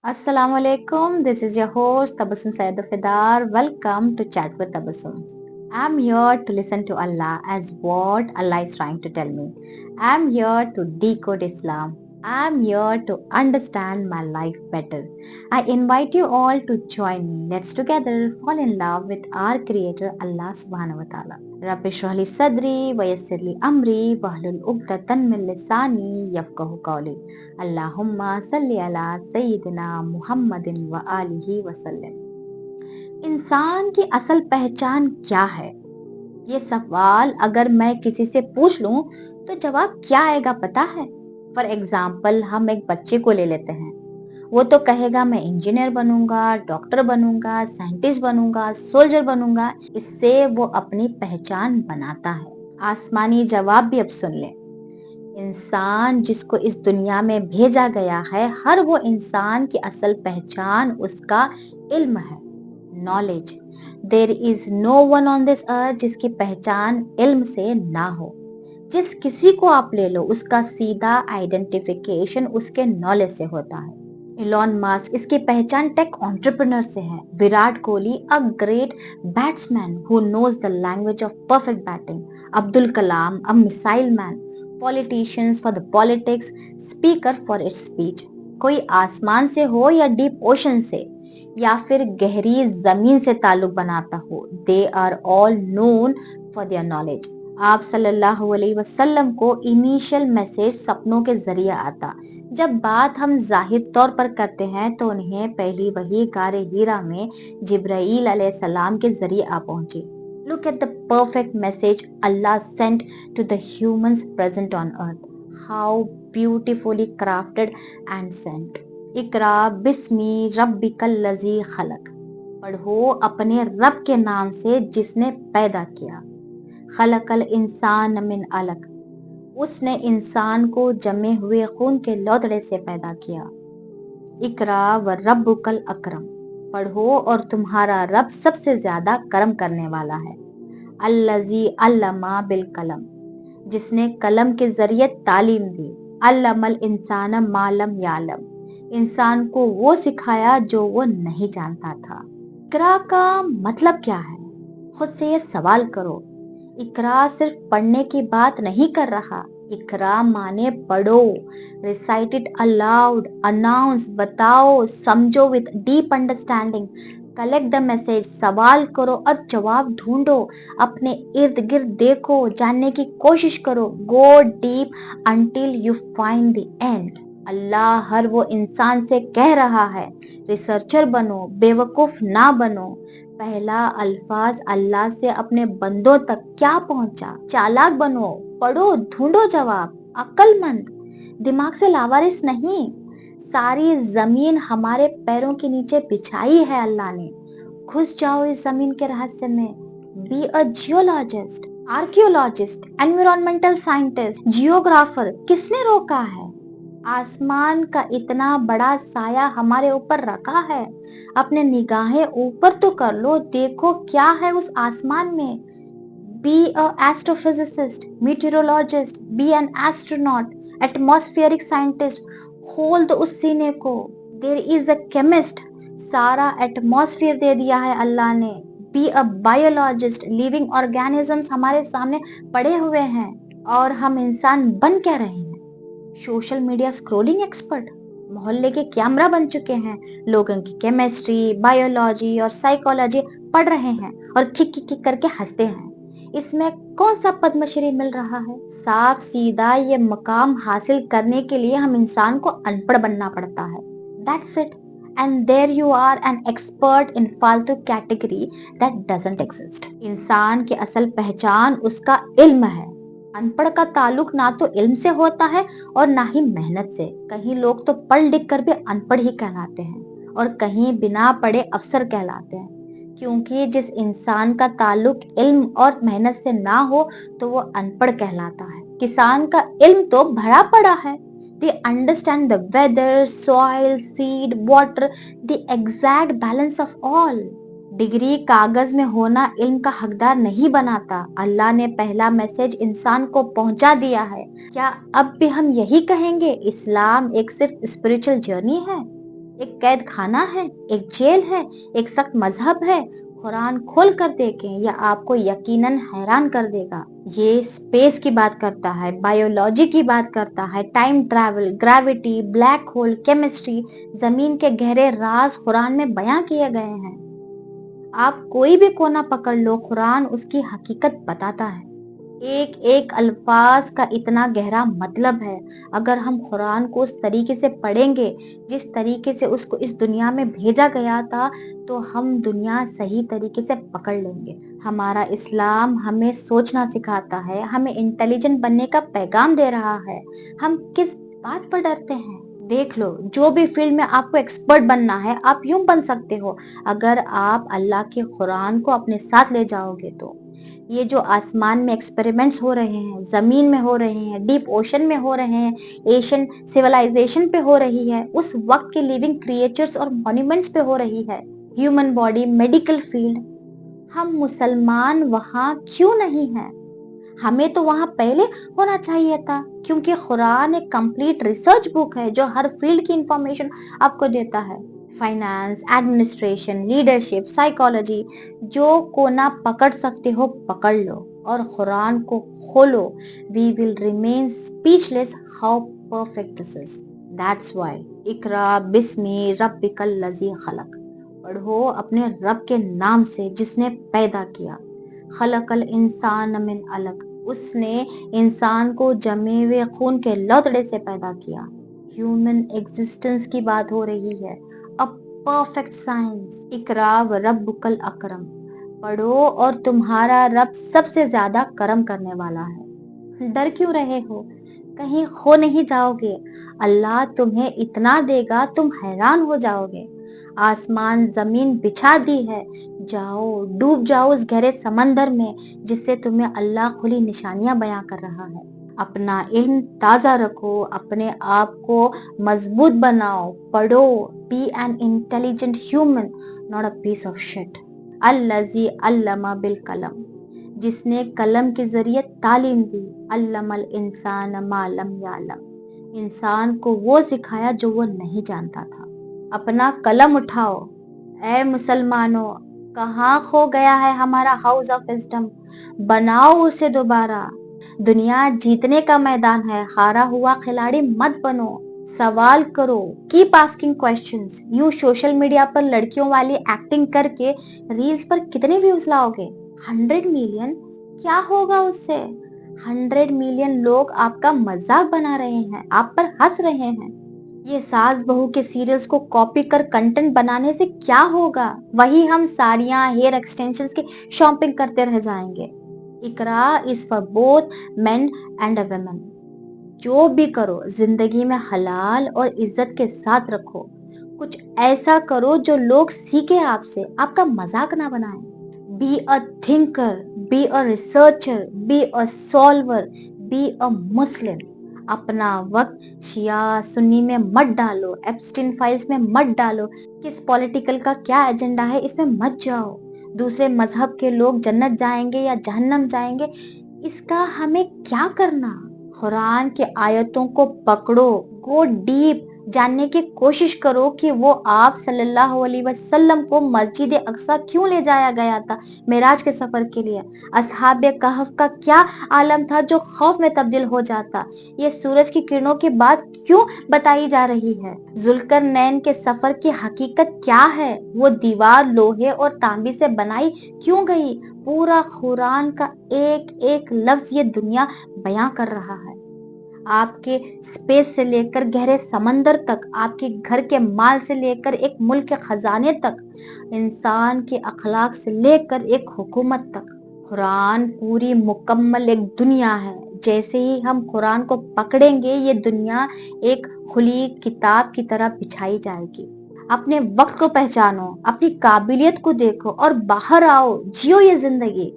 Assalamu alaikum. This is your host Tabassum Syed Fidar. Welcome to Chat with Tabassum. I'm here to listen to Allah as what Allah is trying to tell me. I'm here to decode Islam. I'm here to understand my life better. I invite you all to join me. Let's together fall in love with our Creator Allah Subhanahu wa Taala. Rabbi shrah li sadri wa yassir li amri wahlul uqdatan min lisani yafqahu qawli. अल्लाहुम्मा सल्ली अला सय्यिदिना मुहम्मदिन व आलिहि वसल्लम। इंसान की असल पहचान क्या है? ये सवाल अगर मैं किसी से पूछ लूं तो जवाब क्या आएगा पता है? फॉर एग्जाम्पल हम एक बच्चे को ले लेते हैं। वो तो कहेगा मैं इंजीनियर बनूंगा, डॉक्टर बनूंगा, साइंटिस्ट बनूंगा, सोल्जर बनूंगा। इससे वो अपनी पहचान बनाता है। आसमानी जवाब भी अब सुन ले। इंसान जिसको इस दुनिया में भेजा गया है, हर वो इंसान की असल पहचान उसका इल्म है, knowledge. There is no one on this earth जिसकी पहचान इल्म से ना हो। जिस किसी को आप ले लो उसका सीधा आइडेंटिफिकेशन उसके नॉलेज से होता है। इलॉन मस्क, इसकी पहचान टेक एंटरप्रेन्योर से है। Virat Kohli, a great batsman who knows the language of perfect batting. Abdul Kalam, a missile man. Politicians for the politics, speaker for its speech. कोई आसमान से हो या डीप ओशन से या फिर गहरी जमीन से ताल्लुक बनाता हो, they are all known for their knowledge. आप सल्लल्लाहु अलैहि वसल्लम को इनिशियल मैसेज सपनों के जरिए आता। जब बात हम जाहिर तौर पर करते हैं तो उन्हें पहली वही गारे हीरा में जिब्राईल अलैहिस्सलाम के जरिए आ पहुंची। Look at the perfect message Allah sent to the humans present on earth. How beautifully crafted and sent. इकरा बिस्मी रब्बिकल लजी खलक। पढ़ो अपने रब के नाम से जिसने पैदा किया। खलकल इंसान मिन अलक। उसने इंसान को जमे हुए खून के लौतड़े से पैदा किया। इकरा व रब्बुकल अकरम। पढ़ो और तुम्हारा रब सबसे ज्यादा करम करने वाला है। अल्लजी अल्लमा बिल कलम। जिसने कलम के जरिए तालीम दी। अल्लमल इंसान मालम यालम। इंसान को वो सिखाया जो वो नहीं जानता था। इकरा का मतलब क्या है? खुद से ये सवाल करो। इकरा सिर्फ पढ़ने की बात नहीं कर रहा। इकरा माने पढ़ो, रिसाइट इट अलाउड, अनाउंस, बताओ, समझो with deep understanding, collect the message, सवाल करो और जवाब ढूंढो, अपने इर्द गिर्द देखो, जानने की कोशिश करो, go deep until you find the end. Allah हर वो इंसान से कह रहा है, रिसर्चर बनो, बेवकूफ ना बनो। पहला अल्फाज अल्लाह से अपने बंदों तक क्या पहुंचा? चालाक बनो, पढ़ो, ढूंढो जवाब, अक्लमंद, दिमाग से लावारिस नहीं। सारी जमीन हमारे पैरों के नीचे बिछाई है अल्लाह ने। घुस जाओ इस जमीन के रहस्य में। Be a geologist, archaeologist, environmental scientist, geographer. किसने रोका है? आसमान का इतना बड़ा साया हमारे ऊपर रखा है, अपने निगाहें ऊपर तो कर लो, देखो क्या है उस आसमान में। Be a astrophysicist, meteorologist, be an astronaut, atmospheric scientist. खोल दो उस सीने को। देयर इज अ केमिस्ट, सारा एटमॉस्फेयर दे दिया है अल्लाह ने। Be a biologist, living organisms हमारे सामने पड़े हुए हैं और हम इंसान बन क्या रहे हैं? सोशल मीडिया स्क्रोलिंग एक्सपर्ट, मोहल्ले के कैमरा बन चुके हैं, लोगों की केमिस्ट्री, बायोलॉजी और साइकोलॉजी पढ़ रहे हैं और खिक खिक खिक करके हंसते हैं। इसमें कौन सा पद्मश्री मिल रहा है? साफ सीधा ये मकाम हासिल करने के लिए हम इंसान को अनपढ़ बनना पड़ता है। That's it. And there you are, an expert in फालतू कैटेगरी that doesn't exist. इंसान की असल पहचान उसका इल्म है। अनपढ़ का ताल्लुक ना तो इल्म से होता है और ना ही मेहनत से। कहीं लोग तो पढ़ लिख कर भी अनपढ़ ही कहलाते हैं और कहीं बिना पढ़े अफसर कहलाते हैं, क्योंकि जिस इंसान का ताल्लुक इल्म और मेहनत से ना हो तो वो अनपढ़ कहलाता है। किसान का इल्म तो भरा पड़ा है। They understand the weather, soil, seed, water, the exact balance of all. Degree कागज में होना इल्म का हकदार नहीं बनाता। अल्लाह ने पहला मैसेज इंसान को पहुंचा दिया है। क्या अब भी हम यही कहेंगे इस्लाम एक सिर्फ स्पिरिचुअल जर्नी है? एक कैद खाना है, एक जेल है, एक सख्त मजहब है। कुरान खोल कर देखें, यह आपको यकीनन हैरान कर देगा। ये स्पेस की बात करता है, बायोलॉजी की बात करता है, time travel, gravity, black hole, chemistry, जमीन के गहरे राज कुरान में बयां किए गए हैं। आप कोई भी कोना पकड़ लो, कुरान उसकी हकीकत बताता है। एक एक अल्फाज का इतना गहरा मतलब है। अगर हम कुरान को उस तरीके से पढ़ेंगे जिस तरीके से उसको इस दुनिया में भेजा गया था, तो हम दुनिया सही तरीके से पकड़ लेंगे। हमारा इस्लाम हमें सोचना सिखाता है, हमें इंटेलिजेंट बनने का पैगाम दे रहा है। हम किस बात पर डरते हैं? देख लो, जो भी फील्ड में आपको एक्सपर्ट बनना है, आप यूं बन सकते हो अगर आप अल्लाह के कुरान को अपने साथ ले जाओगे तो। ये जो आसमान में एक्सपेरिमेंट्स हो रहे हैं, जमीन में हो रहे हैं, डीप ओशन में हो रहे हैं, एशियन सिविलाइजेशन पे हो रही है, उस वक्त के लिविंग क्रिएचर्स और मॉन्यूमेंट्स पे हो रही है, ह्यूमन बॉडी, मेडिकल फील्ड, हम मुसलमान वहां क्यों नहीं हैं? हमें तो वहां पहले होना चाहिए था, क्योंकि कुरान एक कंप्लीट रिसर्च बुक है जो हर फील्ड की इंफॉर्मेशन आपको देता है। फाइनेंस, एडमिनिस्ट्रेशन, लीडरशिप, साइकोलॉजी, जो कोना पकड़ सकते हो पकड़ लो और कुरान को खोलो। We will remain speechless how perfect this is. That's why इकरा बिस्मि रब्बिकल लजी खलक। पढ़ो अपने रब के नाम से जिसने पैदा किया। खलकल इंसान मिन अलक, उसने इंसान को जमे हुए खून के लौतड़े से पैदा किया। ह्यूमन एग्जिस्टेंस की बात हो रही है, अ परफेक्ट साइंस। इकरा व रब्बुकल अकरम, पढ़ो और तुम्हारा रब सबसे ज्यादा करम करने वाला है। डर क्यों रहे हो? कहीं खो नहीं जाओगे। अल्लाह तुम्हें इतना देगा तुम हैरान हो जाओगे। आसमान जमीन बिछा दी है, जाओ डूब जाओ उस गहरे समंदर में जिससे तुम्हें अल्लाह खुली निशानियां बयां कर रहा है। अपना इल्म ताजा रखो, अपने आप को मजबूत बनाओ, पढ़ो। Be an intelligent human, not a piece of shit. अल्लज़ी अल्लमा बिल कलम, जिसने कलम के जरिए तालीम दी। अल्लमल इंसान मा लम यालम, इंसान को वो सिखाया जो वो नहीं जानता था। अपना कलम उठाओ ऐ मुसलमानों, कहाँ खो गया है हमारा हाउस ऑफ विजडम? बनाओ उसे दोबारा। दुनिया जीतने का मैदान है, हारा हुआ खिलाड़ी मत बनो। सवाल करो, कीप आस्किंग क्वेश्चंस। यूं सोशल मीडिया पर लड़कियों वाली एक्टिंग करके रील्स पर कितने व्यूज लाओगे? 100 मिलियन? क्या होगा उससे? 100 मिलियन लोग आपका मजाक बना रहे हैं, आप पर हंस रहे हैं। ये सास बहू के सीरियल्स को कॉपी कर कंटेंट बनाने से क्या होगा? वही हम साड़ियां, हेयर एक्सटेंशंस की शॉपिंग करते रह जाएंगे। इकरा is for both men and a women. जो भी करो जिंदगी में हलाल और इज्जत के साथ रखो। कुछ ऐसा करो जो लोग सीखे आपसे, आपका मजाक ना बनाए। Be a thinker, be a researcher, be a solver, be a Muslim. अपना वक्त शिया सुन्नी में मत डालो, एप्स्टीन फाइल्स में मत डालो, किस पॉलिटिकल का क्या एजेंडा है इसमें मत जाओ। दूसरे मजहब के लोग जन्नत जाएंगे या जहन्नम जाएंगे, इसका हमें क्या करना? कुरान के आयतों को पकड़ो, गो डीप, जानने की कोशिश करो कि वो आप सल्लल्लाहु अलैहि वसल्लम को मस्जिद अक्सा क्यों ले जाया गया था मेराज के सफर के लिए। असहाबे कहफ का क्या आलम था जो खौफ में तब्दील हो जाता। ये सूरज की किरणों की बात क्यों बताई जा रही है? जुल्करनैन के सफर की हकीकत क्या है? वो दीवार लोहे और तांबे से बनाई क्यों गई? पूरा कुरान का एक एक लफ्ज ये दुनिया बयां कर रहा है। आपके स्पेस से लेकर गहरे समंदर तक, आपके घर के माल से लेकर एक मुल्क के खजाने तक, इंसान के अखलाक से लेकर एक हुकूमत तक, कुरान पूरी मुकम्मल एक दुनिया है। जैसे ही हम कुरान को पकड़ेंगे, ये दुनिया एक खुली किताब की तरह बिछाई जाएगी। अपने वक्त को पहचानो, अपनी काबिलियत को देखो और बाहर आओ, जियो ये जिंदगी।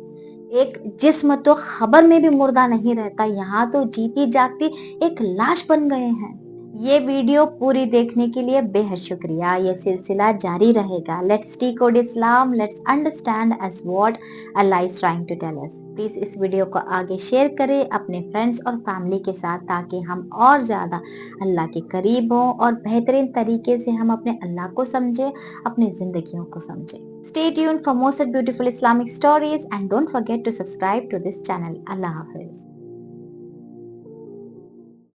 एक जिस्म तो खबर में भी मुर्दा नहीं रहता, यहाँ तो जीती जागती एक लाश बन गए हैं। ये वीडियो पूरी देखने के लिए बेहद शुक्रिया। ये सिलसिला जारी रहेगा। Let's decode Islam, let's understand as what Allah is trying to tell us. Please इस वीडियो को आगे शेयर करें अपने फ्रेंड्स और फैमिली के साथ, ताकि हम और ज्यादा अल्लाह के करीब हों और बेहतरीन तरीके से हम अपने अल्लाह को समझें, अपनी जिंदगियों को समझें। Stay tuned for more such beautiful Islamic stories and don't forget to subscribe to this channel. Allah Hafiz.